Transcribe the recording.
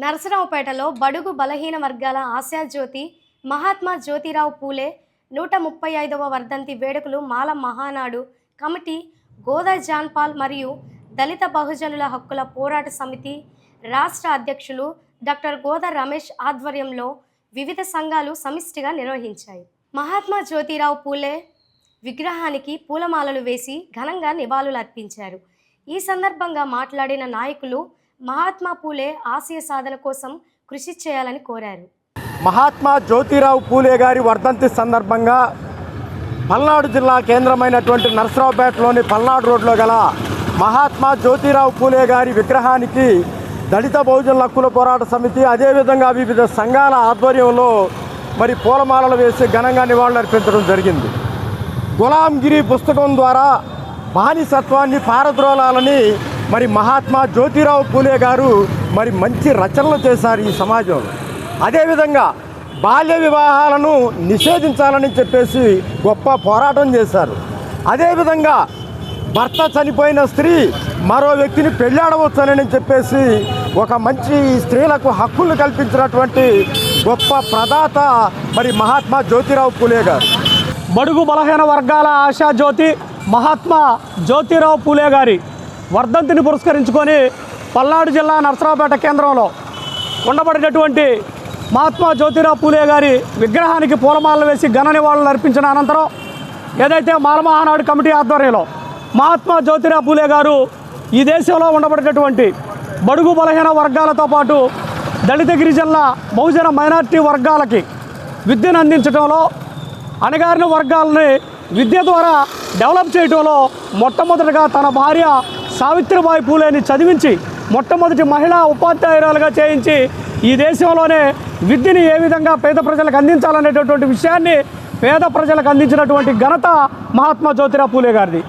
నరసరావుపేటలో బడుగు బలహీన వర్గాల ఆశాజ్యోతి మహాత్మా జ్యోతిరావు పూలే 135వ వర్ధంతి వేడుకలు మాల మహానాడు కమిటీ, గోదా జాన్పాల్ మరియు దళిత బహుజనుల హక్కుల పోరాట సమితి రాష్ట్ర అధ్యక్షులు డాక్టర్ గోదా రమేష్ ఆధ్వర్యంలో వివిధ సంఘాలు సమిష్టిగా నిర్వహించాయి. మహాత్మా జ్యోతిరావు పూలే విగ్రహానికి పూలమాలలు వేసి ఘనంగా నివాళులు అర్పించారు. ఈ సందర్భంగా మాట్లాడిన నాయకులు మహాత్మా పూలే ఆశయ సాధన కోసం కృషి చేయాలని కోరారు. మహాత్మా జ్యోతిరావు పూలే గారి వర్ధంతి సందర్భంగా పల్నాడు జిల్లా కేంద్రమైనటువంటి నరసరావుపేటలోని పల్నాడు రోడ్లో గల మహాత్మా జ్యోతిరావు పూలే గారి విగ్రహానికి దళిత బహుజనుల హక్కుల పోరాట సమితి, అదేవిధంగా వివిధ సంఘాల ఆధ్వర్యంలో మరి పూలమాలలు వేసి ఘనంగా నివాళులు అర్పించడం జరిగింది. గులాంగిరి పుస్తకం ద్వారా బానిసత్వాన్ని పారద్రోలాలని మరి మహాత్మా జ్యోతిరావు పూలే గారు మరి మంచి రచనలు చేశారు ఈ సమాజంలో. అదేవిధంగా బాల్య వివాహాలను నిషేధించాలని చెప్పేసి గొప్ప పోరాటం చేశారు. అదేవిధంగా భర్త చనిపోయిన స్త్రీ మరో వ్యక్తిని పెళ్ళాడవచ్చునని చెప్పేసి ఒక మంచి స్త్రీలకు హక్కులు కల్పించినటువంటి గొప్ప ప్రదాత మరి మహాత్మా జ్యోతిరావు పూలే గారు. బడుగు బలహీన వర్గాల ఆశాజ్యోతి మహాత్మా జ్యోతిరావు పూలే గారి వర్ధంతిని పురస్కరించుకొని పల్నాడు జిల్లా నరసరావుపేట కేంద్రంలో ఉండబడినటువంటి మహాత్మా జ్యోతిరావు పూలే గారి విగ్రహానికి పూలమాలలు వేసి ఘన నివాళులు అర్పించిన అనంతరం ఏదైతే మాల మహానాడు కమిటీ ఆధ్వర్యంలో మహాత్మా జ్యోతిరావు పూలే గారు ఈ దేశంలో ఉండబడినటువంటి బడుగు బలహీన వర్గాలతో పాటు దళిత గిరిజనుల బహుజన మైనార్టీ వర్గాలకి విద్యను అందించడంలో, అణగారిన వర్గాలని విద్య ద్వారా డెవలప్ చేయడంలో మొట్టమొదటిగా తన భార్య సావిత్రిబాయి పూలేని చదివించి మొట్టమొదటి మహిళా ఉపాధ్యాయురాలుగా చేయించి ఈ దేశంలోనే విద్యని ఏ విధంగా పేద ప్రజలకు అందించాలనేటటువంటి విషయాన్ని పేద ప్రజలకు అందించినటువంటి ఘనత మహాత్మా జ్యోతిరావు పూలే గారిది.